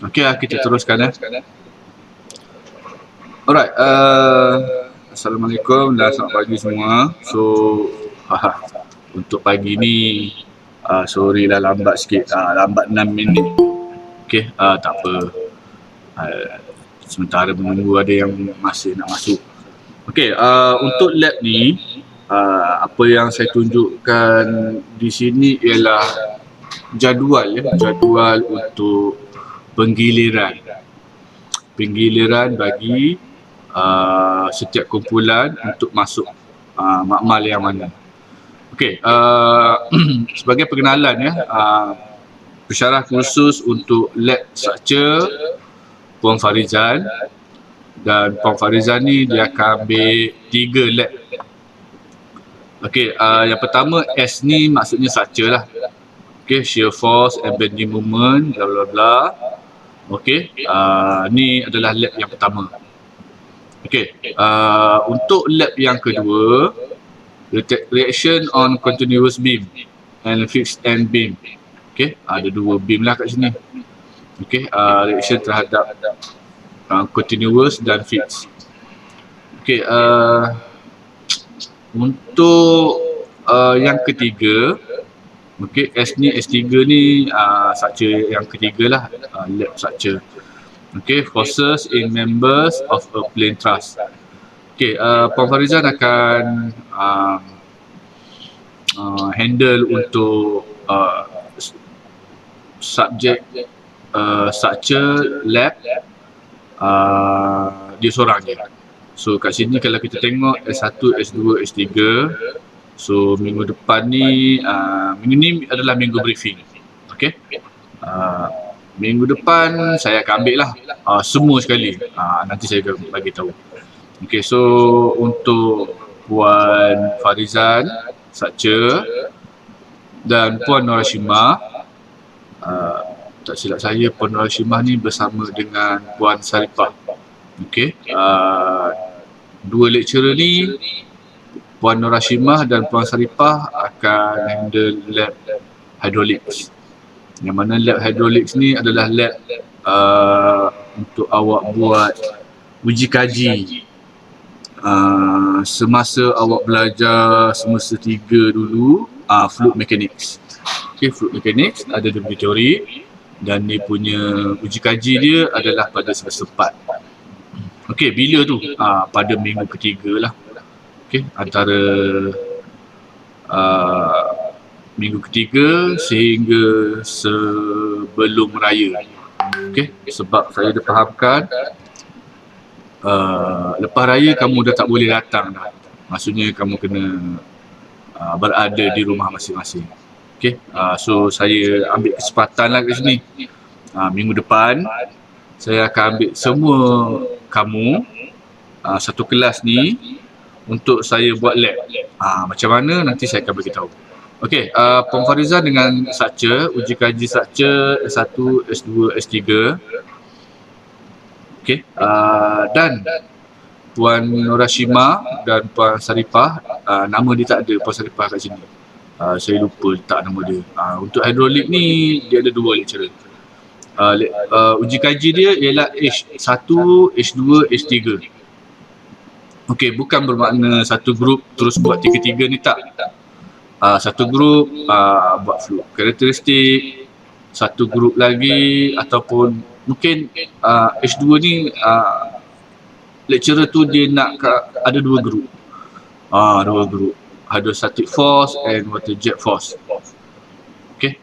Okey, kita teruskan Alright, Assalamualaikum dan selamat pagi semua. So, untuk pagi ni, sorry lah lambat sikit, lambat 6 minit. Okey, tak apa. Sementara menunggu ada yang masih nak masuk. Okey, untuk lab ni, apa yang saya tunjukkan di sini ialah jadual untuk penggiliran bagi setiap kumpulan untuk masuk makmal yang mana. Okey, sebagai perkenalan pensyarah khusus untuk lab structure Puan Farizan, dan Puan Farizan ni dia akan ambil 3 lab. Okey, yang pertama S ni maksudnya structure lah. Okey, shear force and bending moment, bla bla bla. Okey, ni adalah lab yang pertama. Okey, untuk lab yang kedua, reaction on continuous beam and fixed end beam. Okey, ada 2 beam lah kat sini. Okey, reaction terhadap continuous dan fixed. Okey, untuk yang ketiga, okey, S ni, S3 ni structure yang ketiga lah, lab structure. Okey, forces in members of a plane truss. Okey, Puan Farizan akan handle untuk subjek structure lab dia seorang je. So kat sini kalau kita tengok S1, S2, S3, so minggu depan ni, minggu ni adalah minggu briefing. Okey, minggu depan saya akan ambil lah semua sekali, nanti saya akan bagi tahu. Okey, so untuk Puan Farizan structure dan Puan Norashima, tak silap saya Puan Norashima ni bersama dengan Puan Saripah. Okey, 2 lecturer ni, Puan Norashima dan Puan Saripah akan handle lab hydraulics. Yang mana lab hydraulics ni adalah lab untuk awak buat uji kaji semasa awak belajar semester 3 dulu, fluid mechanics. Okay, fluid mechanics ada 2 teori dan dia punya uji kaji dia adalah pada semester 4. Okey, bila tu? Pada minggu ketiga lah. Okey, antara minggu ketiga sehingga sebelum raya. Okey, sebab saya dah fahamkan lepas raya kamu dah tak boleh datang dah. Maksudnya kamu kena berada di rumah masing-masing. Okey, so saya ambil kesempatan lah kat sini. Minggu depan saya akan ambil semua kamu satu kelas ni untuk saya buat lab. Macam mana nanti saya akan beritahu. Okey, Puan Farizan dengan structure, uji kaji structure S1, S2, S3. Okey, dan Puan Norashima dan Puan Saripah, nama dia tak ada Puan Saripah kat sini. Saya lupa letak nama dia. Untuk hydraulic ni dia ada 2 lecturer. Uji kaji dia ialah H1, H2, H3. Okey, bukan bermakna satu grup terus buat 3-3 ni, tak. Satu grup buat fluid karakteristik, satu grup lagi ataupun mungkin H2 ni lecturer tu dia nak ada 2 grup. 2 grup. Hydrostatic force and water jet force. Okey,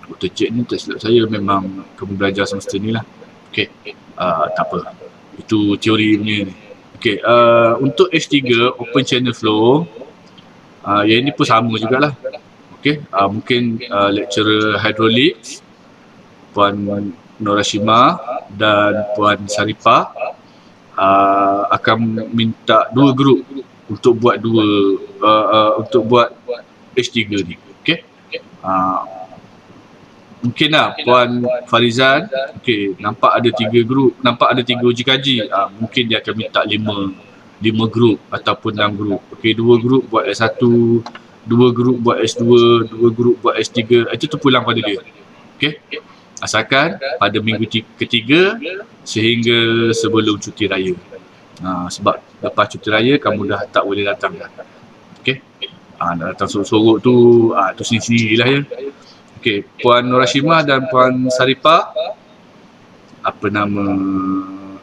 water jet ni tak silap saya memang kamu belajar semester ni lah. Okey, tak apa. Itu teori punya ni. Okey, untuk H3 open channel flow, yang ni pun sama jugalah. Okey, mungkin lecturer hydraulics Puan Norashima dan Puan Saripah akan minta 2 grup untuk buat untuk buat H3 ni. Okey, mungkin lah Puan Farizan, okey, nampak ada 3 grup, nampak ada 3 uji kaji, mungkin dia akan minta 5 grup ataupun 6 grup. Okey, 2 grup buat S1, 2 grup buat S2, 2 grup buat S3, itu terpulang pada dia. Okey, Asalkan pada minggu ketiga sehingga sebelum cuti raya. Sebab lepas cuti raya kamu dah tak boleh datang dah. Okey. Nak datang sorok-sorok tu sendiri-sendirilah ya. Okey, Puan Nur Hashimah dan Puan Saripah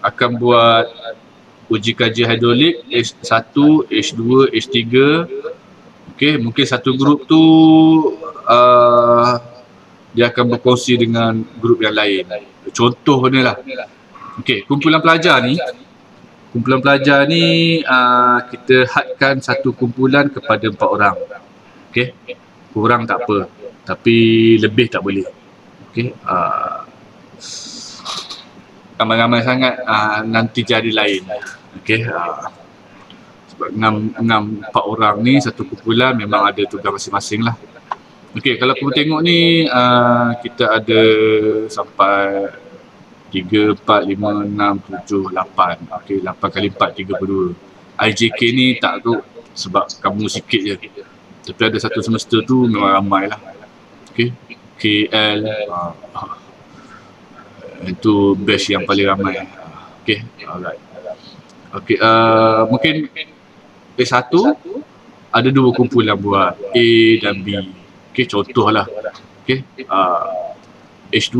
akan buat uji kaji hidrolik H1, H2, H3. Okey, mungkin satu grup tu dia akan berkongsi dengan grup yang lain. Contohnya lah. Okey, kumpulan pelajar ni kita hadkan satu kumpulan kepada 4 orang. Okey. Kurang tak apa, tapi lebih tak boleh. Okey. Ramai-ramai sangat nanti jadi lain. Okey. Sebab 4 orang ni satu kumpulan memang ada tugas masing-masing lah. Okey, kalau kamu tengok ni kita ada sampai 3, 4, 5, 6, 7, 8. Okey, 8 kali 4, 32. IJK ni tak tu sebab kamu sikit je. Tapi ada satu semester tu memang ramai lah. Okey, KL itu batch yang paling ramai. Okey, alright. Okey, mungkin A1 ada 2 kumpulan buat A dan B. Okey, contohlah. Okey, H2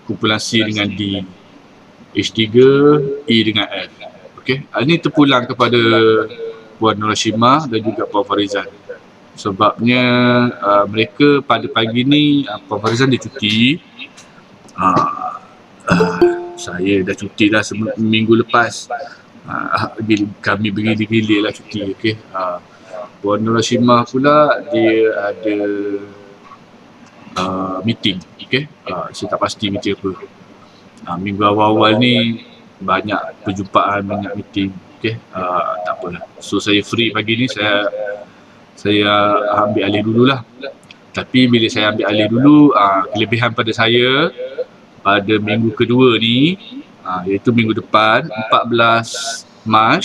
kumpulan C dengan D, H3 E dengan F. Okey, ini terpulang kepada Puan Nur Hashimah dan juga Puan Farizan. Sebabnya mereka pada pagi ni Puan Farizan dia cuti. Saya dah cuti dah minggu lepas. Kami bergilir-gilir lah cuti. Okey. Puan Nur Hashimah pula dia ada meeting. Okey. Saya tak pasti meeting apa. Minggu awal-awal ni banyak perjumpaan, banyak meeting. Okey. Tak apalah. So saya free pagi ni, saya ambil alih dululah. Tapi bila saya ambil alih dulu, kelebihan pada saya pada minggu kedua ni, iaitu minggu depan 14 Mac,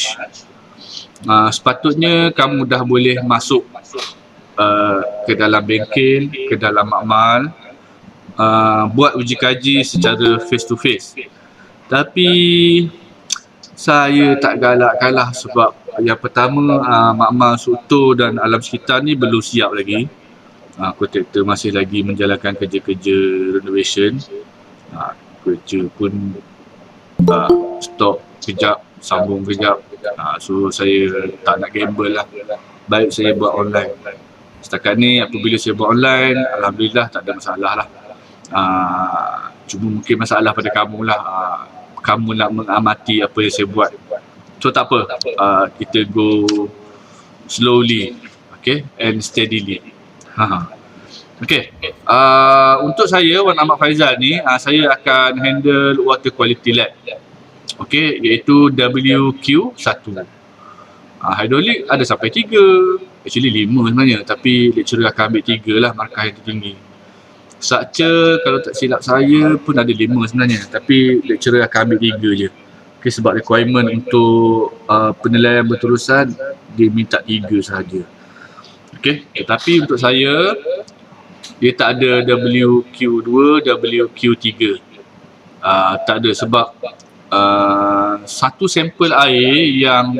sepatutnya kamu dah boleh masuk ke dalam bengkel, ke dalam makmal, buat uji kaji secara face to face. Tapi saya tak galak kalah sebab yang pertama makmal Suto dan alam sekitar ni belum siap lagi. Kontraktor masih lagi menjalankan kerja-kerja renovation. Kerja pun stop kejap, sambung kejap. So saya tak nak gamble lah. Baik saya buat online. Setakat ni apabila saya buat online, alhamdulillah tak ada masalah lah. Cuma mungkin masalah pada kamu lah. Kamu nak mengamati apa yang saya buat. So tak apa, kita go slowly, okay, and steadily. Okay, untuk saya Wan Ahmad Faizal ni, saya akan handle water quality lab. Okay, iaitu WQ1. Hidrolik ada sampai 3, actually 5 sebenarnya, tapi lecturer akan ambil 3 lah, markah yang tertinggi. Structure kalau tak silap saya pun ada 5 sebenarnya, tapi lecturer akan ambil 3 je. Okay, sebab requirement untuk penilaian berterusan dia minta 3 sahaja. Okay, tetapi untuk saya dia tak ada WQ2, WQ3. Tak ada sebab satu sampel air yang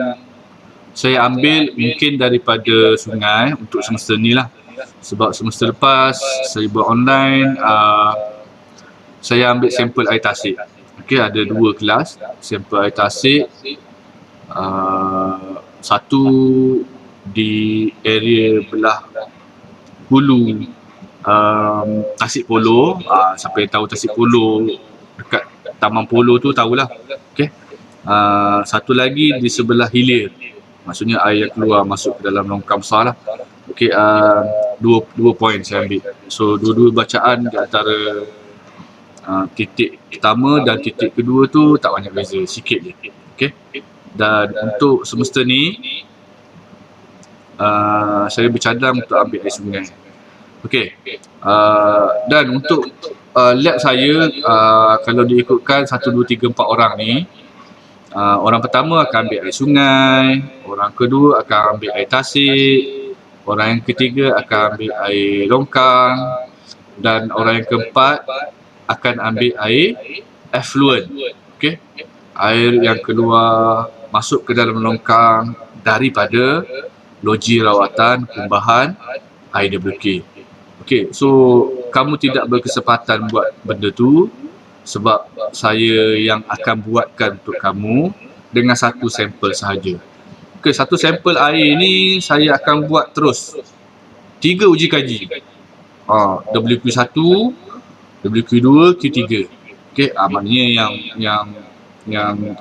saya ambil mungkin daripada sungai untuk semester ni lah. Sebab semester lepas saya buat online, saya ambil sampel air tasik. Okay, ada 2 kelas sampel air tasik. Satu di area belah hulu Tasik Polo. Siapa yang tahu Tasik Polo dekat Taman Polo tu tahulah. Okay. Satu lagi di sebelah hilir, maksudnya air yang keluar masuk ke dalam longkang besar lah. Okay, 2 poin saya ambil. So dua-dua bacaan di antara titik pertama dan titik kedua tu tak banyak beza, sikit je. Okay. Dan untuk semester ni saya bercadang untuk ambil air sungai. Okey. Dan untuk lab saya, kalau diikutkan 1, 2, 3, 4 orang ni, orang pertama akan ambil air sungai, orang kedua akan ambil air tasik, orang yang ketiga akan ambil air longkang, dan orang yang keempat akan ambil air effluent. Okey. Air yang keluar masuk ke dalam longkang daripada loji rawatan kumbahan IWK. Okey, so kamu tidak berkesempatan buat benda tu sebab saya yang akan buatkan untuk kamu dengan satu sampel sahaja. Okey, satu sampel air ni saya akan buat terus 3 uji kaji. WQ1, WQ2, Q3. Okey, maknanya yang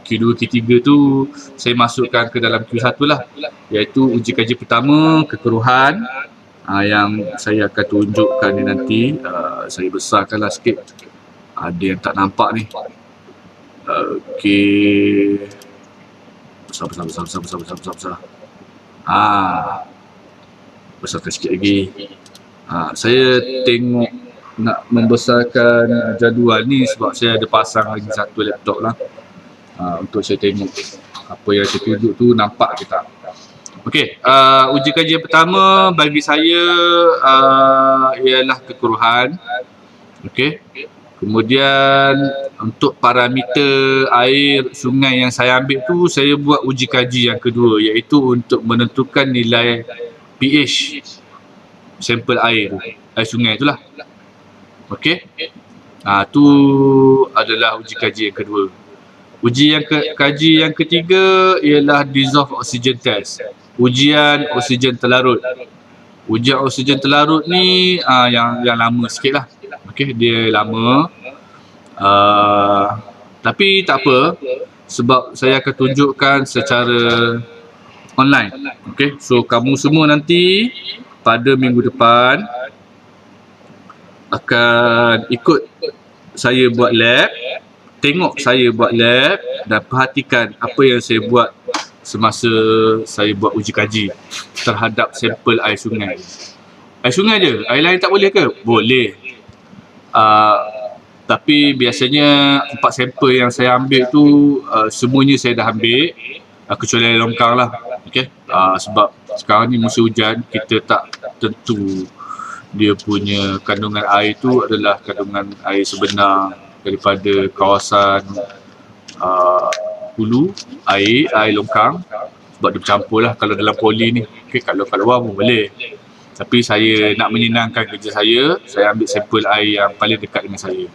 Q2, Q3 tu saya masukkan ke dalam Q1 lah, iaitu uji kaji pertama kekeruhan yang saya akan tunjukkan ni nanti. Saya besarkanlah sikit, ada yang tak nampak ni. Okey, besar. Besarkan sikit lagi. Saya tengok nak membesarkan jadual ni sebab saya ada pasang lagi satu laptop lah, untuk saya tengok apa yang saya tunjuk tu nampak ke tak. Okey, uji kaji yang pertama bagi saya ialah kekeruhan. Okey. Kemudian untuk parameter air sungai yang saya ambil tu, saya buat uji kaji yang kedua, iaitu untuk menentukan nilai pH sampel air sungai itulah. Okey. Tu adalah uji kaji yang kedua. Kaji yang ketiga ialah dissolved oxygen test. Ujian oksigen terlarut. Ujian oksigen terlarut ni yang lama sikit lah. Okey, dia lama. Tapi tak apa, sebab saya akan tunjukkan secara online. Okey, so kamu semua nanti pada minggu depan akan ikut saya buat lab, tengok saya buat lab dan perhatikan apa yang saya buat semasa saya buat uji kaji terhadap sampel air sungai. Air sungai je, air lain tak boleh ke? Boleh. Tapi biasanya 4 sampel yang saya ambil tu semuanya saya dah ambil, kecuali air longkang lah. Okay? Sebab sekarang ni musim hujan, kita tak tentu dia punya kandungan air tu adalah kandungan air sebenar daripada kawasan hulu, air longkang, sebab dia bercampur lah kalau dalam poli ni. Okay, kalau kat luar pun boleh. Tapi saya nak menyenangkan kerja saya ambil sampel air yang paling dekat dengan saya.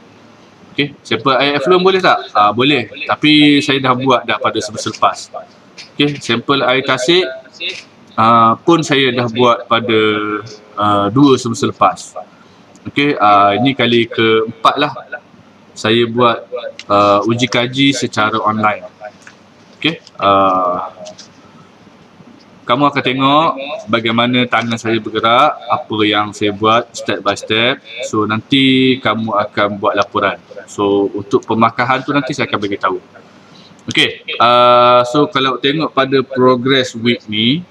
Okay, sampel air effluent boleh tak? Boleh, tapi saya dah buat dah pada semester lepas. Okay, sampel air tasik pun saya dah buat pada 2 semester lepas. Okay, ini kali keempat lah saya buat uji kaji secara online. Okay, kamu akan tengok bagaimana tangan saya bergerak, apa yang saya buat step by step. So nanti kamu akan buat laporan. So untuk pemakahan tu nanti saya akan bagi tahu. Okay, so kalau tengok pada progress week ni,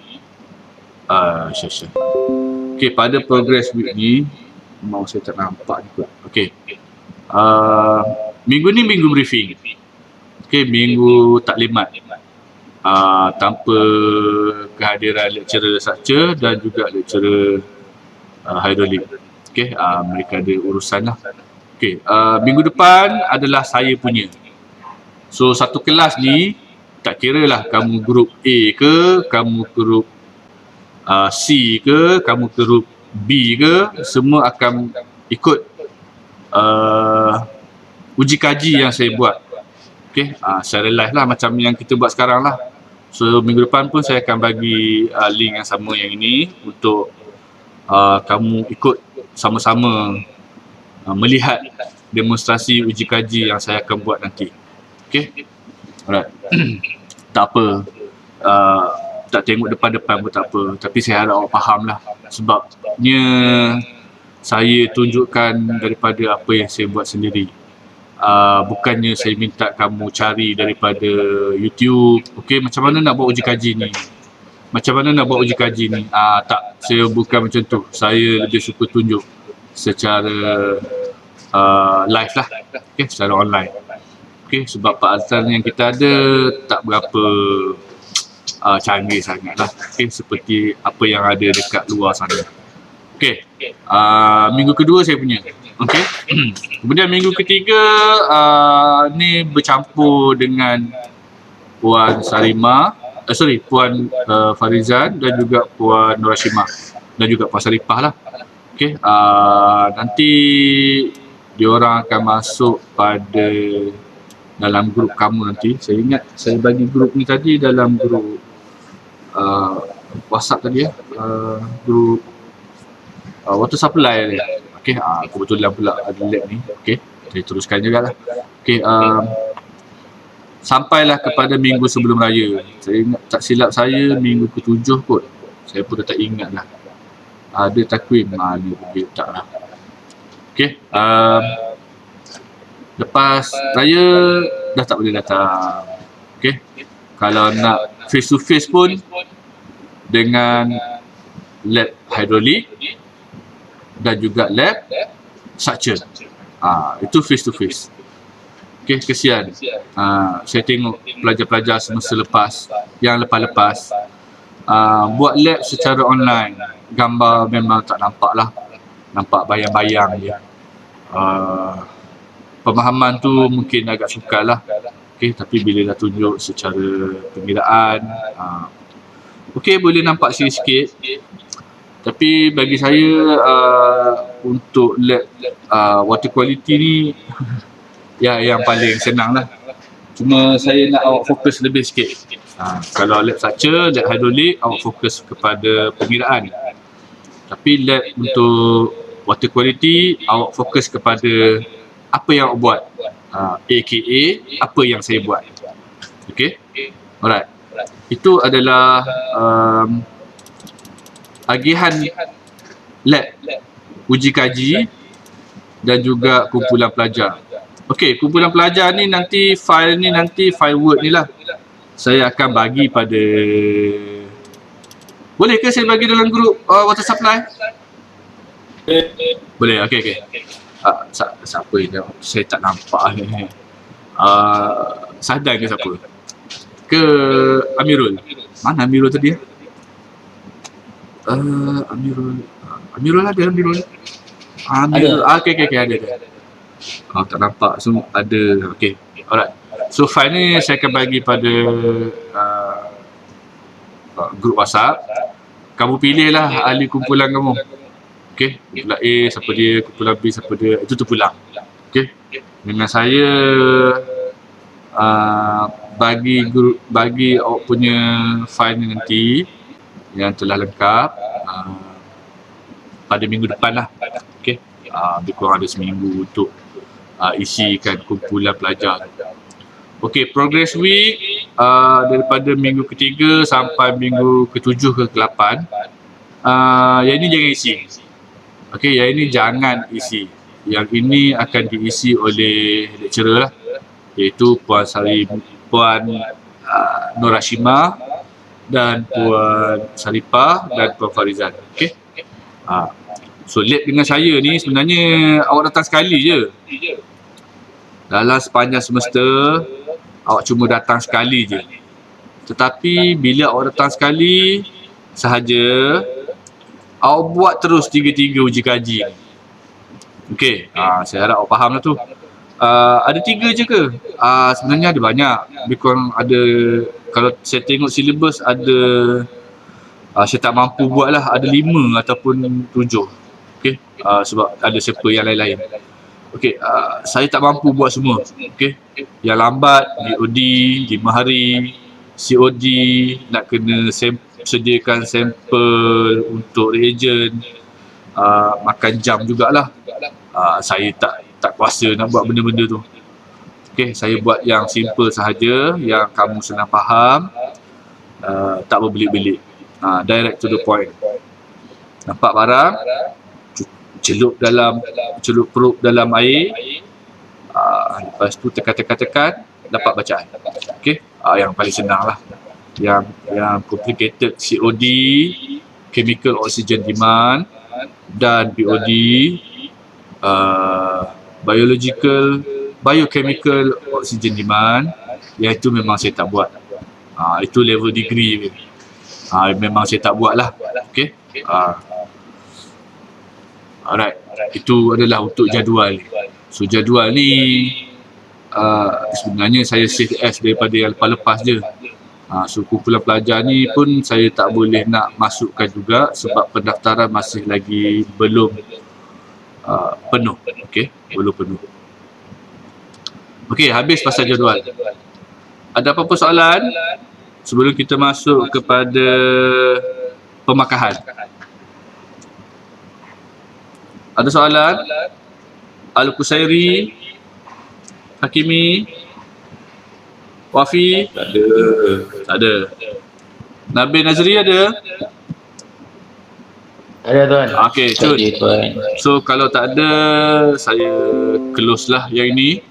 okay, pada progress week ni, mau saya tak nampak juga. Okay, minggu ni minggu briefing. Okay, minggu taklimat. Tanpa kehadiran lecturer structure dan juga lecturer hidrolik. Okay, mereka ada urusan lah. Okay, minggu depan adalah saya punya. So satu kelas ni, tak kira lah kamu grup A ke, kamu grup C ke, kamu grup B ke, semua akan ikut uji kaji yang saya buat. Okay, secara live lah macam yang kita buat sekarang lah. So minggu depan pun saya akan bagi link yang sama yang ini untuk kamu ikut sama-sama melihat demonstrasi uji kaji yang saya akan buat nanti. Okay, alright. Tak apa, tak tengok depan-depan pun tak apa, tapi saya harap awak faham lah, sebabnya saya tunjukkan daripada apa yang saya buat sendiri. Bukannya saya minta kamu cari daripada YouTube. Okay, macam mana nak buat uji kaji ni, macam mana nak buat uji kaji ni. Tak, saya bukan macam tu. Saya lebih suka tunjuk secara live lah. Okay, secara online. Okay, sebab peralatan yang kita ada tak berapa canggih sangat lah. Okay, seperti apa yang ada dekat luar sana. Okay, Minggu kedua saya punya. Okey. Kemudian minggu ketiga ni bercampur dengan Puan Sarima, Puan Farizan dan juga Puan Nur Hashimah dan juga Puan Saripah lah. Okey, nanti diorang akan masuk pada dalam grup kamu nanti. Saya ingat saya bagi grup ni tadi dalam grup WhatsApp tadi grup water supply ni. Okey, kebetulan pula ada lab ni. Okey, saya teruskan jugalah. Okey, sampailah kepada minggu sebelum raya. Saya ingat, tak silap saya minggu ke-7 kot. Saya pun dah tak ingat lah. Ada takwim ni pergi tak lah. Okey, lepas raya dah tak boleh datang. Okey, kalau nak face to face pun dengan lab hidrolik dan juga lab structure. Itu face to face. Okey, kesian. Saya tengok pelajar-pelajar semasa lepas, yang lepas-lepas buat lab secara online. Gambar memang tak nampak lah. Nampak bayang-bayang je. Pemahaman tu mungkin agak sukar lah. Okey, tapi bila dah tunjuk secara pengiraan, okey, boleh nampak sikit-sikit. Tapi bagi saya untuk lab water quality ni yang paling senang lah. Cuma saya nak awak fokus lebih sikit. Kalau lab structure, lab hidrolik, awak fokus kepada pengiraan. Tapi lab untuk water quality, awak fokus kepada apa yang awak buat. AKA, apa yang saya buat. Okay? Alright. Itu adalah agihan lab, uji kaji dan juga kumpulan pelajar. Okey, kumpulan pelajar ni nanti file Word ni lah. Saya akan bagi pada... Boleh ke saya bagi dalam grup water supply? Boleh, okey. Siapa yang saya tak nampak ni? Sadan ke siapa? Ke Amirul? Mana Amirul tadi? Amirul ada Amirul. Okey, ada. Tak nampak. So ada. Okey. Alright. So file ni saya akan bagi pada grup WhatsApp. Kamu pilihlah ahli kumpulan kamu. Okey. Kumpulan A siapa dia, kumpulan B siapa dia. Itu terpulang. Okey. Dengan saya bagi awak punya file ni nanti yang telah lengkap pada minggu depan lah. Okey. Lebih kurang ada seminggu untuk isikan kumpulan pelajar. Okey, progress week daripada minggu ketiga sampai minggu ke-7 ke ke-8. Yang ini jangan isi. Okey, yang ini jangan isi. Yang ini akan diisi oleh lecturer lah, iaitu Puan Nur Hashimah dan Puan Saripah dan Puan Farizan. Okey. So lab dengan saya ni sebenarnya awak datang sekali je. Dalam sepanjang semester awak cuma datang sekali je. Tetapi bila awak datang sekali sahaja, awak buat terus 3 uji kaji. Okey, saya harap awak faham lah tu. Ada 3 je ke? Sebenarnya ada banyak. Lebih kurang ada, kalau saya tengok silibus ada, saya tak mampu buat lah, ada 5 ataupun 7. Okey, sebab ada sampel yang lain-lain. Okey, saya tak mampu buat semua. Okey, yang lambat BOD 5 hari, COD nak kena sediakan sampel untuk reagen, makan jam jugalah. Saya tak kuasa nak buat benda-benda tu. Okey, saya buat yang simple sahaja, yang kamu senang faham, tak berbelit-belit, direct to the point. Nampak barang, celup perut dalam air, lepas tu tekan, dapat bacaan. Okey, yang paling senang lah. Yang complicated COD, chemical oxygen demand, dan BOD, biochemical oxygen demand, yang itu memang saya tak buat. Itu level degree. Memang saya tak buat lah. Okey. Alright, itu adalah untuk jadual. So jadual ni sebenarnya saya save as daripada yang lepas-lepas je. So kumpulan pelajar ni pun saya tak boleh nak masukkan juga sebab pendaftaran masih lagi belum penuh. Okey, belum penuh. Okey, habis pasal jadual. Ada apa-apa soalan sebelum kita masuk kepada pemakahan? Ada soalan? Al-Qusairi, Hakimi, Wafi? Tak ada. Nabil Nazri ada? Ada tuan. Okey, Cun. So kalau tak ada, saya close lah yang ini.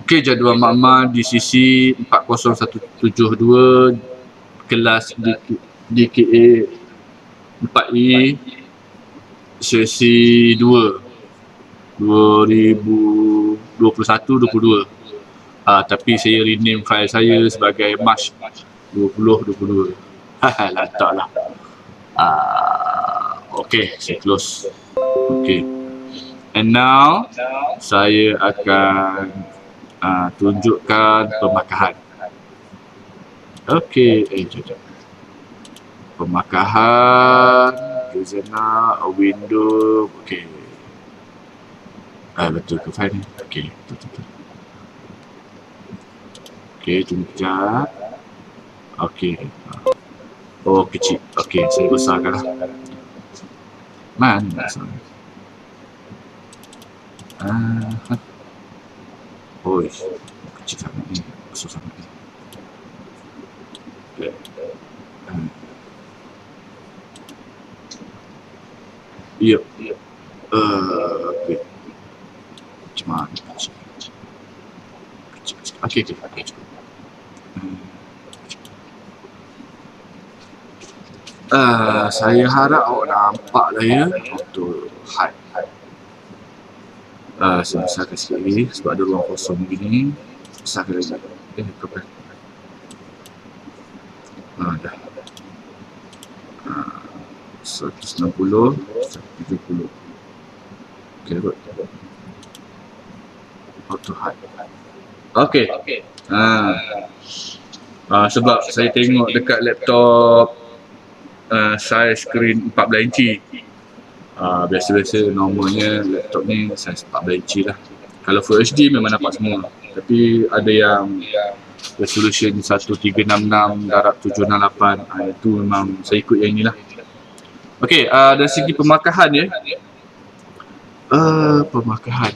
Okey, jadual makmal di sisi 40172 kelas DKA 4E sesi 2 2021-22. Tapi saya rename file saya sebagai March 2022. Lantak lah. Okay, saya close. Okay. And now saya akan tunjukkan pemakahan. Okay, jom. Pemakahan, Gizena, a window. Okay. Betul ke file ni? Okay, betul. Okay, tunggu sekejap. Okay. Oh, kecil. Okay, saya besarkan lah. Mana besar? Oh, kecil sangat ni. Besar sangat ni. Okay. Ya. Okay. Macam mana? Kecil. Okay. Saya harap awak nampak lah ya untuk height. Saya besarkan sikit lagi sebab ada ruang kosong begini. Besarkan lagi. Kapan? Dah. 160, 170. Okay, good. Auto height. Okay. Sebab saya tengok dekat laptop size screen 14 inci. Biasa-biasa normalnya laptop ni size 14 inci lah. Kalau Full HD memang nampak semua. Tapi ada yang resolution 1366 darab 768. Itu memang saya ikut yang inilah. Okey, dari segi pemakahan ya. Pemakahan.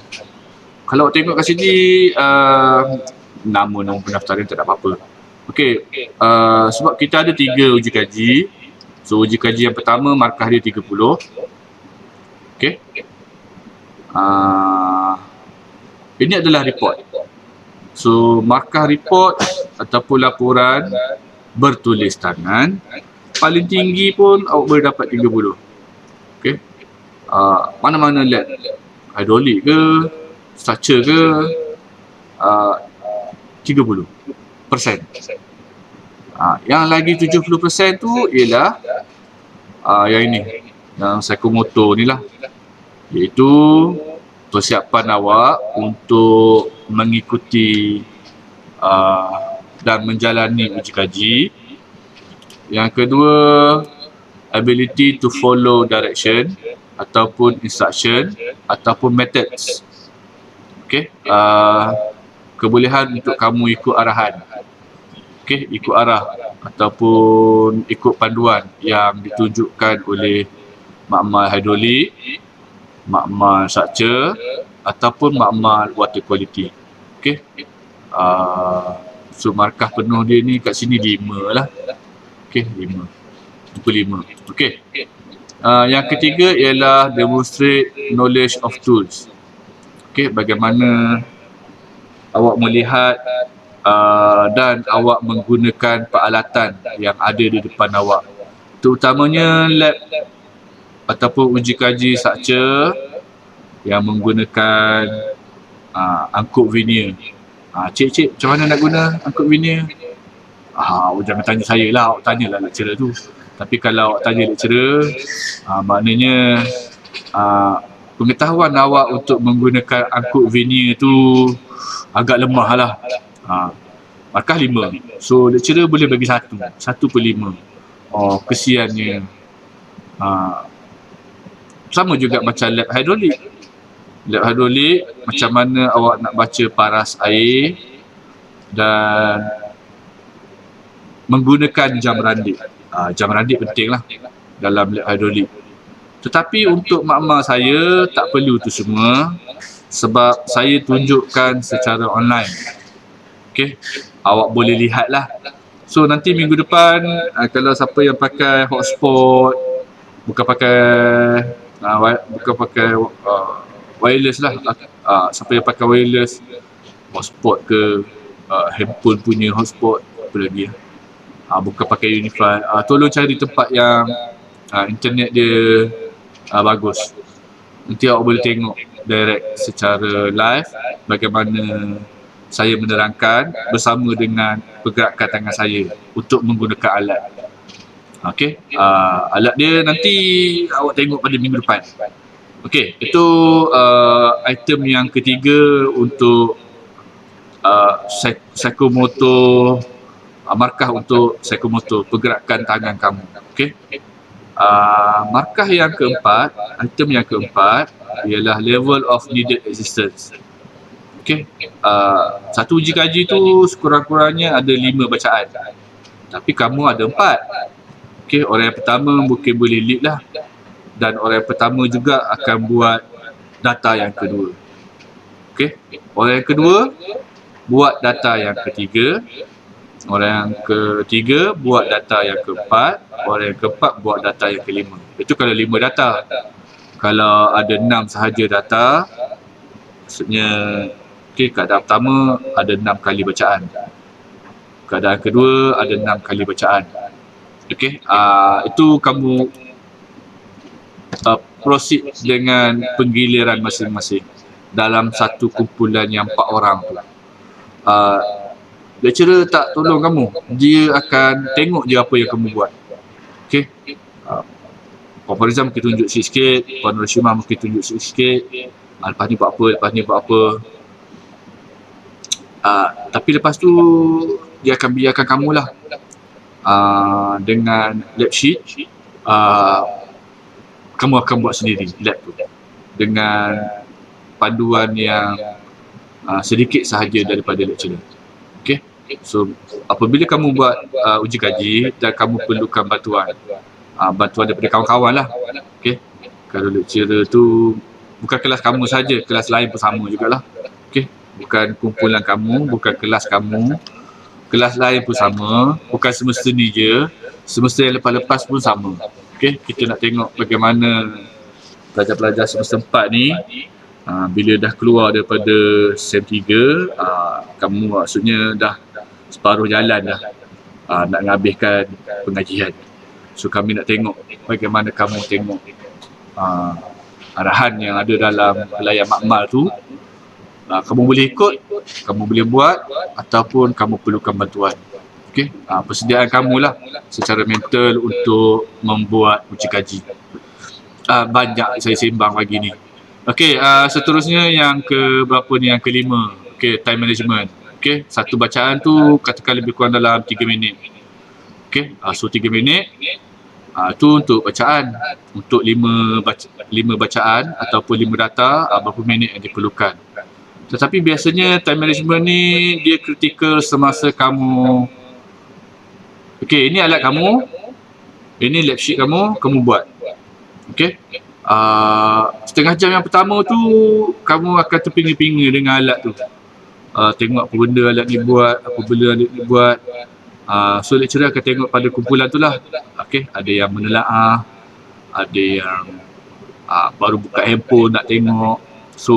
Kalau tengok kat sini nama pendaftaran tak ada apa-apa. Okey, sebab kita ada 3 uji kaji. So uji kaji yang pertama markah dia 30. Okey. Ini adalah report. So markah report ataupun laporan bertulis tangan paling tinggi pun awak boleh dapat 30. Okey. Mana-mana lab, hydraulic ke, structure ke, 30%. Yang lagi 70% tu ialah yang ini, yang psikomotor ni lah, iaitu persiapan awak untuk mengikuti dan menjalani uji kaji. Yang kedua, ability to follow direction ataupun instruction ataupun methods. Okey, kebolehan untuk kamu ikut arahan. Okey, ikut arah ataupun ikut panduan yang ditunjukkan oleh makmal hidrolik, makmal structure ataupun makmal water quality. Okey. So markah penuh dia ni kat sini 5 lah. Okey, 5. Okey. Yang ketiga ialah demonstrate knowledge of tools. Okey, bagaimana awak melihat dan awak menggunakan peralatan yang ada di depan awak. Terutamanya lab ataupun uji kaji structure yang menggunakan angkut veneer. Cik, macam mana nak guna angkut veneer? Awak jangan tanya saya lah, awak tanyalah lecturer tu. Tapi kalau awak tanya lecturer, maknanya pengetahuan awak untuk menggunakan angkut veneer tu agak lemah lah. Markah 5. So lecturer boleh bagi 1/5. Oh, kesiannya. Sama juga macam lab hidrolik. Lab hidrolik, macam mana awak nak baca paras air dan menggunakan jam randik. Jam randik penting lah dalam lab hidrolik. Tetapi untuk makmal saya tak perlu tu semua sebab saya tunjukkan secara online. Okey, awak boleh lihat lah. So nanti minggu depan kalau siapa yang pakai hotspot, bukan pakai wireless lah, siapa yang pakai wireless, hotspot ke handphone punya hotspot, apa lagi bukan pakai Unify, tolong cari tempat yang internet dia bagus. Nanti awak boleh tengok direct secara live bagaimana saya menerangkan bersama dengan pergerakan tangan saya untuk menggunakan alat. Okey, alat dia nanti awak tengok pada minggu depan. Okey, itu item yang ketiga untuk psikomotor, markah untuk psikomotor, pergerakan tangan kamu. Okey. Markah yang keempat, item yang keempat ialah level of needed assistance. Okey. Satu uji kaji tu sekurang-kurangnya ada 5 bacaan. Tapi kamu ada 4. Okey, orang yang pertama mungkin boleh lead lah. Dan orang yang pertama juga akan buat data yang kedua. Okey. Orang yang kedua buat data yang ketiga. Orang yang ketiga buat data yang keempat. Orang yang keempat buat data yang kelima. Itu kalau 5 data. Kalau ada 6 sahaja data, maksudnya keadaan pertama ada 6 kali bacaan. Keadaan kedua ada 6 kali bacaan. Okey, itu kamu proceed dengan penggiliran masing-masing dalam satu kumpulan yang 4 orang tu. Lecturer tak tolong kamu, dia akan tengok je apa yang kamu buat. Okey, Puan Rizam mungkin tunjuk sikit, Puan Rashimah mungkin tunjuk sikit, lepas ni buat apa, lepas ni buat apa. Tapi lepas tu dia akan biarkan kamu lah dengan lab sheet, kamu akan buat sendiri lab tu dengan panduan yang sedikit sahaja daripada lecturer. Okey, so apabila kamu buat uji kaji dan kamu perlukan bantuan daripada kawan-kawan lah. Okey, kalau lecturer tu bukan kelas kamu saja, kelas lain pun sama jugalah. Okey, bukan kumpulan kamu, bukan kelas kamu, kelas lain pun sama, bukan semester ni je, semester yang lepas-lepas pun sama. Okey, kita nak tengok bagaimana pelajar-pelajar semester 4 ni bila dah keluar daripada SEM 3, kamu maksudnya dah separuh jalan dah nak menghabiskan pengajian. So kami nak tengok bagaimana kamu tengok arahan yang ada dalam pelayan makmal tu. Kamu boleh ikut, kamu boleh buat, ataupun kamu perlukan bantuan. Okey, persediaan kamulah secara mental untuk membuat uji kaji. Banyak saya sembang pagi ni. Okey, seterusnya yang ke berapa ni, yang kelima. Okey, time management. Okey, satu bacaan tu katakan lebih kurang dalam 3 minit. Okey, so 3 minit tu untuk bacaan. Untuk 5 bacaan ataupun 5 data, berapa minit yang diperlukan. Tetapi biasanya time management ni dia kritikal semasa kamu. Okey, ini alat kamu, ini lab sheet kamu buat. Okey, setengah jam yang pertama tu kamu akan terpinga-pinga dengan alat tu. Tengok apa benda alat ni buat, apa benda alat ni buat. So lecturer akan tengok pada kumpulan tu lah. Okey, ada yang menelaah, ada yang baru buka handphone nak tengok. So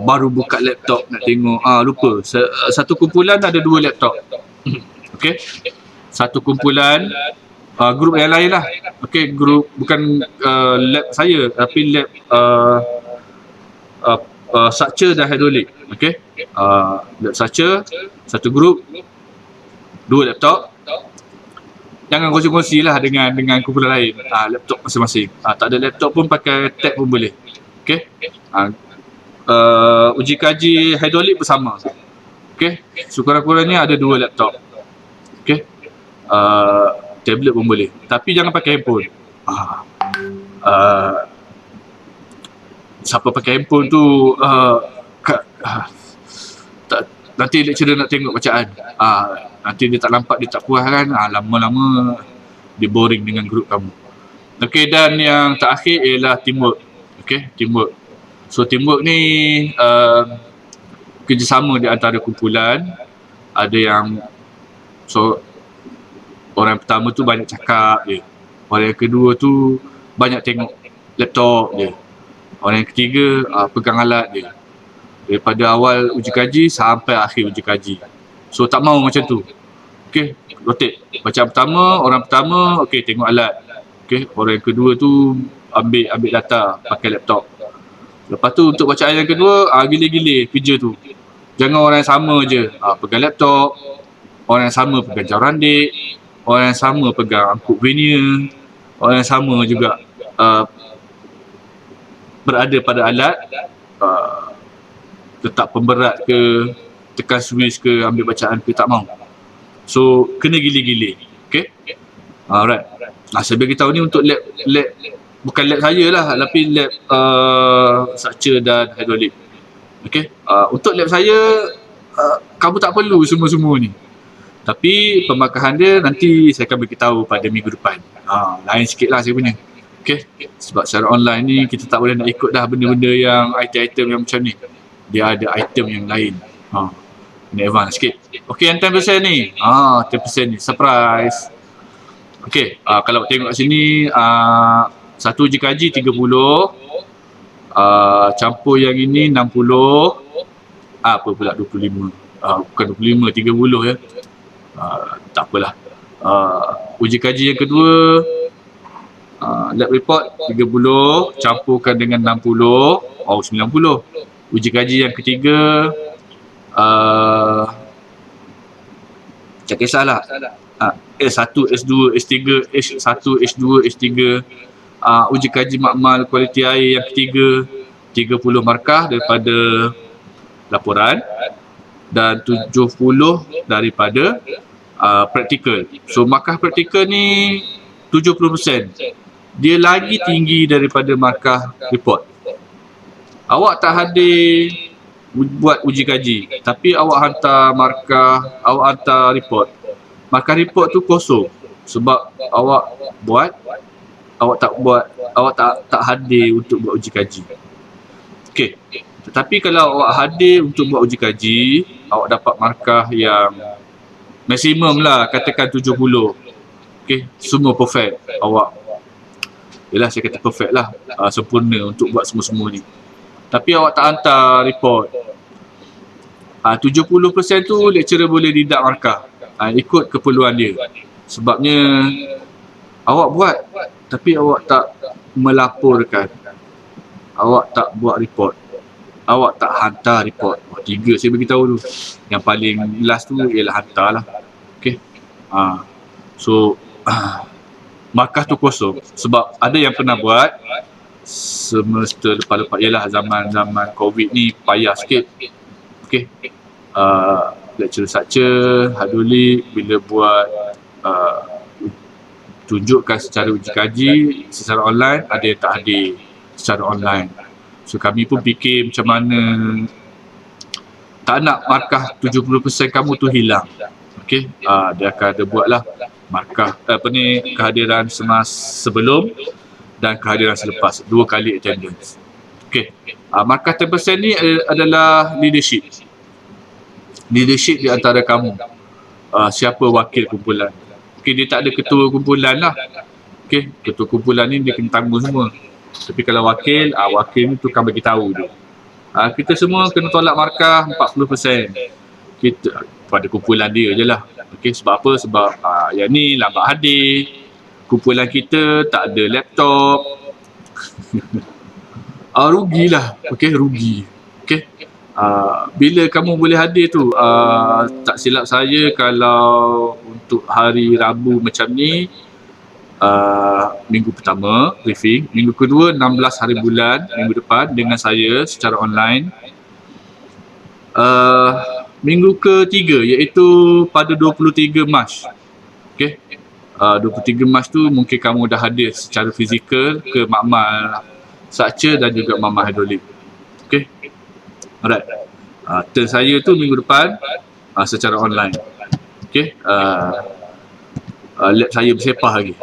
baru buka laptop nak tengok. Lupa, satu kumpulan ada 2 laptop. Okey, satu kumpulan grup yang lain lah. Okey, grup bukan lab saya tapi lab structure dan hidrolik. Okey, lab structure satu grup, 2 laptop. jangan kongsi-kongsi lah dengan kumpulan lain. Laptop masing-masing. Tak ada laptop pun pakai tab pun boleh. Okay. Uji kaji hidrolik pun sama. Okay. Sekurang-kurangnya ada 2 laptop. Okay. Tablet pun boleh. Tapi jangan pakai handphone. Siapa pakai handphone tu nanti lecturer nak tengok bacaan. Nanti dia tak nampak, dia tak puas kan. Lama-lama dia boring dengan grup kamu. Okey, dan yang terakhir ialah teamwork. Okey, teamwork. So teamwork ni kerjasama di antara kumpulan. Ada yang orang pertama tu banyak cakap je. Orang yang kedua tu banyak tengok laptop je. Orang yang ketiga pegang alat je. Daripada awal uji kaji sampai akhir uji kaji. So tak mau macam tu. Okey, rotate. Bacaan pertama, orang pertama okey tengok alat. Okey, orang yang kedua tu ambil data pakai laptop. Lepas tu untuk bacaan yang kedua gile-gile kerja tu. Jangan orang yang sama je pegang laptop, orang yang sama pegang jauh randik, orang yang sama pegang angkut vernier, orang yang sama juga berada pada alat, letak pemberat ke, tekan switch ke, ambil bacaan ke, tak mau. So kena gile-gile. Okay. Alright. Saya beritahu ni untuk lab bukan lab saya lah, tapi lab structure dan hidrolik. Okay. Untuk lab saya kamu tak perlu semua-semua ni. Tapi pemarkahan dia nanti saya akan beritahu pada minggu depan. Lain sikit lah saya punya. Okay. Sebab secara online ni kita tak boleh nak ikut dah benda-benda yang item-item yang macam ni. Dia ada item yang lain. Ni advance sikit. Okay, yang 10% ni. 10% ni. Surprise. Okay, kalau tengok kat sini, satu uji kaji 30. Campur yang ini 60. Apa pula 25? Bukan 25, 30 ya. Tak apalah. Uji kaji yang kedua, lab report 30 campurkan dengan 60, 90. Uji kaji yang ketiga tak kisahlah. S1, S2, S3, S1, S2, S3. Uji kaji makmal kualiti air yang ketiga 30 markah daripada laporan dan 70 daripada praktikal. So markah praktikal ni 70%. Dia lagi tinggi daripada markah report. Awak tak hadir buat uji kaji, tapi awak hantar markah, awak hantar report. Markah report tu kosong sebab awak tak hadir untuk buat uji kaji. Okey. Tetapi kalau awak hadir untuk buat uji kaji, awak dapat markah yang maksimum lah, katakan 70. Okey, semua perfect. Yelah saya kata perfect lah, sempurna untuk buat semua-semua ni. Tapi awak tak hantar report. 70% tu lecturer boleh deduct markah. Ikut keperluan dia. Sebabnya awak buat tapi awak tak melaporkan. Awak tak buat report. Awak tak hantar report. 3 saya beritahu tu. Yang paling last tu ialah hantar lah. Okay. So markah tu kosong. Sebab ada yang pernah buat semester lepas-lepas, ialah zaman COVID ni payah sikit. Okay. Lecturer structure, hidrolik bila buat tunjukkan secara uji kaji secara online, ada yang tak hadir secara online. So kami pun fikir macam mana tak nak markah 70% kamu tu hilang. Okay. Dia akan ada buatlah markah kehadiran sebelum dan kehadiran selepas, 2 kali attendance. Okay. Markah 10% ni adalah leadership di antara kamu. Siapa wakil kumpulan. Okay, dia tak ada ketua kumpulan lah. Okay, ketua kumpulan ni dia kena tanggung semua. Tapi kalau wakil ni tu kan bagi tahu dia. Kita semua kena tolak markah 40%. Kita pada kumpulan dia je lah. Okay, sebab apa? Sebab yang ni lambat hadir. Kumpulan kita tak ada laptop. Rugilah. Okay, rugi. Okay. bila kamu boleh hadir tu, tak silap saya kalau untuk hari Rabu macam ni, minggu pertama briefing, minggu kedua 16 hari bulan minggu depan dengan saya secara online. Minggu ketiga iaitu pada 23 Mac. Okey. 23 Mac tu mungkin kamu dah hadir secara fizikal ke makmal Sakca dan juga makmal hidrolik. Okey. Alright. Turn saya tu minggu depan secara online. Okey. Lab saya bersepah lagi.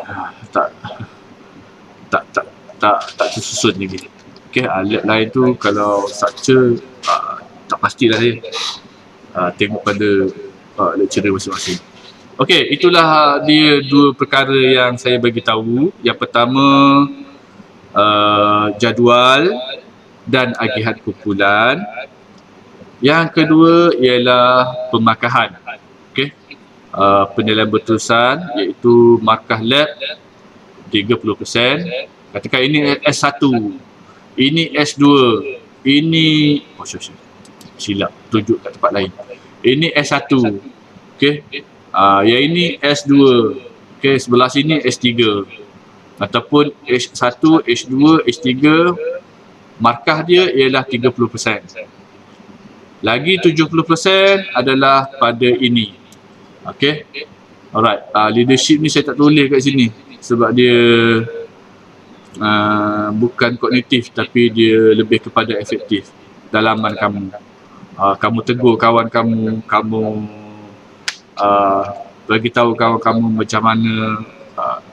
Tak tersusun lagi. Okey, lab lain tu kalau Sakca tak pastilah saya. Tengok pada lecturer masing-masing. Okey, itulah dia dua perkara yang saya bagi tahu. Yang pertama, jadual dan agihan kumpulan. Yang kedua ialah pemakahan. Okey. Penilaian berterusan iaitu markah lab 30%. Katakan ini S1, ini S2, ini silap tunjuk kat tempat lain. Ini S1. Okey. Yang ini S2. Okey, sebelah sini S3. Ataupun H1, H2, H3 markah dia ialah 30%. Lagi 70% adalah pada ini. Okey. Alright. Leadership ni saya tak tulis kat sini sebab dia bukan kognitif tapi dia lebih kepada efektif. Dalaman kamu. Kamu tegur kawan kamu, kamu bagi tahu kawan kamu macam mana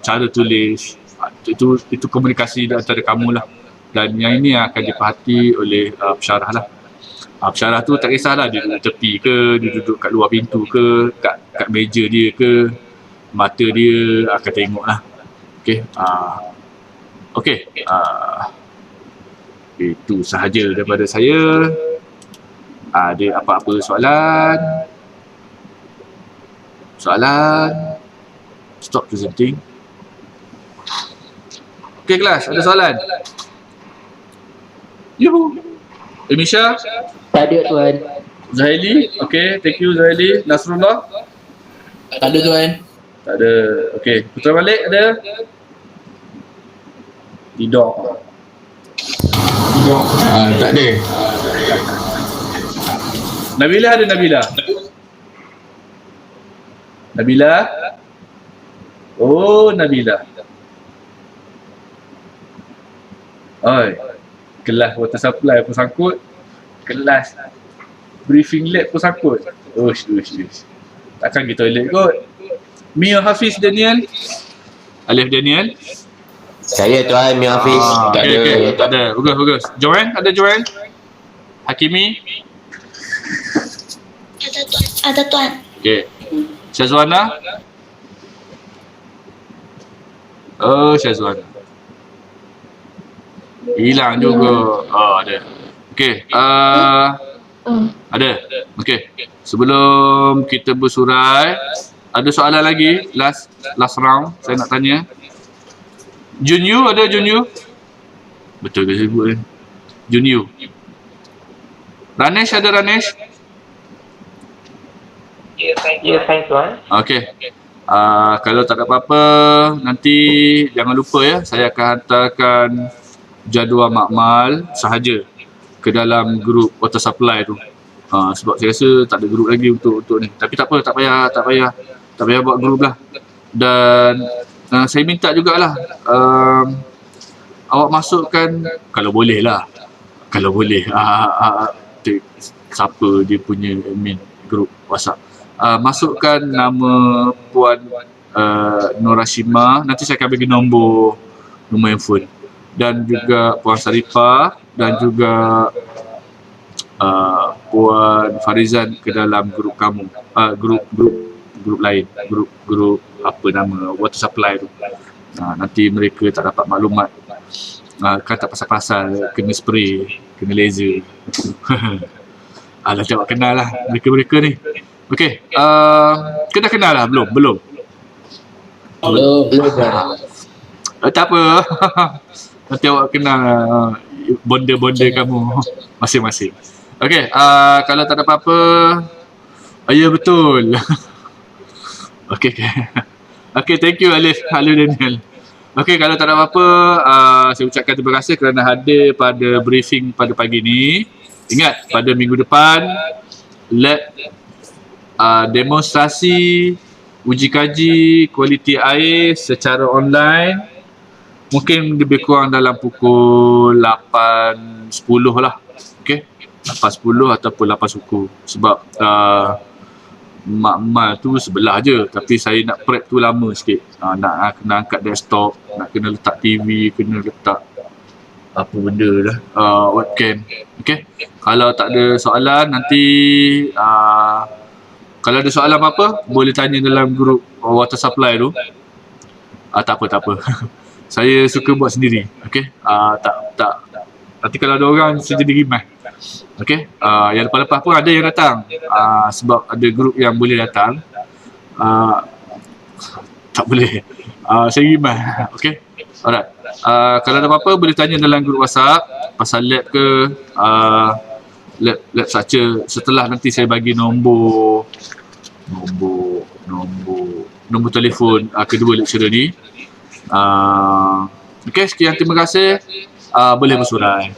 cara tulis. Itu komunikasi antara kamu lah. Dan yang ini akan diperhati oleh pensyarah lah. Pensyarah tu tak kisahlah dia duduk tepi ke, dia duduk kat luar pintu ke, kat meja dia ke, mata dia akan tengok lah. Okey. Okey. Itu sahaja daripada saya. Ada apa-apa soalan? Stop presenting. Okey kelas, ada soalan? Yuhu. Emisha? Tak ada tuan. Zahili? Okey, thank you Zahili. Nasrullah? Tak ada tuan. Tak ada. Okey, Putra Malik ada? Tidak. Tak ada. Nabila ada Nabila? Nabila? Oh, Nabila. Oi. Kelas water supply pun sangkut. Kelas briefing lab pun sangkut. Ush. Takkan pergi toilet kot. Mia Hafiz Daniel? Alif Daniel? Saya tuan, Mia Hafiz. Tak ada. Okay. Tak ada. Bagus. Joanne? Ada Joanne? Hakimi? Ada tuan. Okay. Syazwana? Oh, Syazwana. Hilang juga. Ada. Okey. Ada. Okey. Sebelum kita bersurai, ada soalan lagi? Last round saya nak tanya. Junyu ada Junyu? Betul ke saya sebut ni? Junyu. Ranesh ada Ranesh? Ya, saya tuan. Okey. Kalau tak ada apa-apa, nanti jangan lupa ya, saya akan hantarkan jadual makmal sahaja ke dalam grup water supply tu. Sebab saya rasa tak ada grup lagi untuk ni. Tapi tak payah buat grup lah. Dan saya minta jugalah awak masukkan kalau boleh siapa dia punya admin grup WhatsApp. Masukkan nama Puan Norashima, nanti saya akan bagi nombor handphone, dan juga Puan Sarifah dan juga Puan Farizan ke dalam grup kamu, grup lain, grup apa nama water supply tu. Nanti mereka tak dapat maklumat, kan tak pasal-pasal kena spray, kena laser. Alah, jawab kenal lah mereka ni. Okey, kita kenal lah belum? Belum. Tak apa. Nanti awak kenal bonda-bonda kamu masing-masing. Okey, kalau tak ada apa-apa, ya betul. Okey, okey. Okey, thank you Alif Daniel. Okey, kalau tak ada apa-apa, saya ucapkan terima kasih kerana hadir pada briefing pada pagi ni. Ingat, pada minggu depan, lab demonstrasi uji kaji kualiti air secara online. Mungkin lebih kurang dalam pukul 8.10 lah. Okey, 8.10 ataupun 8 suku. Sebab mak tu sebelah je, tapi saya nak prep tu lama sikit. Nak kena angkat desktop, nak kena letak TV, kena letak apa benda dah, webcam. Okey, kalau tak ada soalan nanti kalau ada soalan apa-apa boleh tanya dalam grup water supply tu. Tak apa saya suka buat sendiri. Okey, tak nanti kalau ada orang saya jadi rimas. Okey, yang lepas-lepas pun ada yang datang, sebab ada grup yang boleh datang, tak boleh, saya rimas. Okey, alright. Kalau ada apa-apa boleh tanya dalam grup WhatsApp pasal lab ke, lab structure. Setelah nanti saya bagi nombor telefon kedua lecturer ni. Okey, sekian, terima kasih. Boleh bersurai.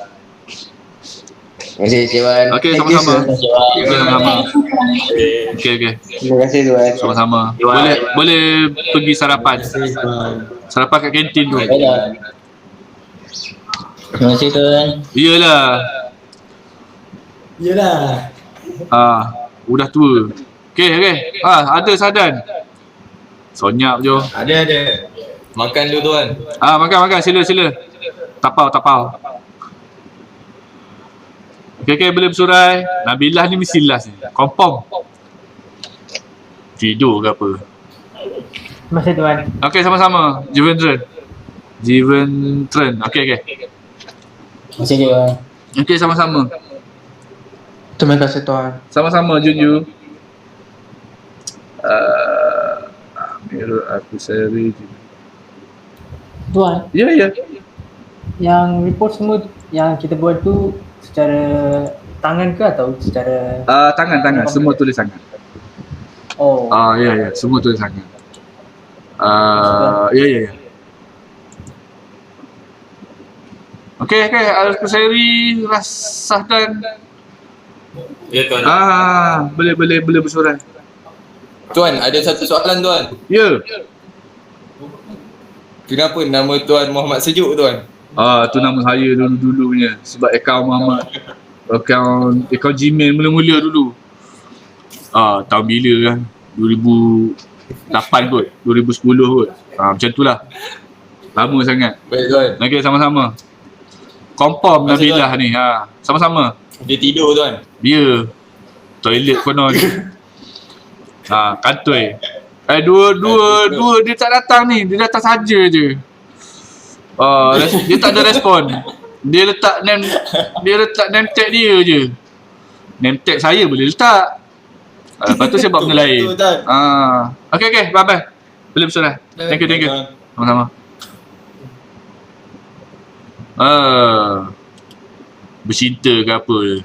Terima kasih Tuan. Okey, sama-sama. Sama-sama. Okey. Terima kasih Tuan. Sama-sama. Boleh pergi sarapan. Sarapan kat kantin tu. Terima kasih Tuan. Iyalah. Udah tua. Okey. Ada Sadan. Sonyap je. Ada. Makan dulu Tuan. Makan. Sila. Tapau. Okey, boleh bersurai. Nabilah ni mesti last ni. Confirm. Tidur ke apa? Terima kasih Tuan. Okey, sama-sama. Jiventren. Okey. Terima kasih Tuan. Okey, sama-sama. Terima kasih Tuan. Sama-sama, Junju. Mirror aku seri. Tuan, Ya. yang report semua yang kita buat tu secara tangan ke atau secara Tangan. Semua tulis tangan. Ya. Semua tulis tangan. Ya. Okey. Aku seri rasah dan Ya Tuan. boleh bersurai. Tuan, ada satu soalan Tuan. Ya. Kenapa nama Tuan Muhammad Sejuk Tuan? Tu nama saya dulu punya. Sebab akaun Muhammad, akaun Gmail mula-mula dulu. Tahun bila kan? 2008 kot, 2010 kot. Macam tu lah. Lama sangat. Baik Tuan. Okey, sama-sama. Confirm Terima kasih, Nabilah ni. Sama-sama. Dia tidur Tuan. Dia toilet konon. Kantoi. Dua dia tak datang ni. Dia datang saja je. Dia tak ada respon. Dia letak name tag dia je. Name tag saya boleh letak. Lepas tu saya buat benda lain. Betul, Tuan. Okey, bye-bye. Boleh bersudah. Thank you. Tuan. Sama-sama. Bercinta ke apa.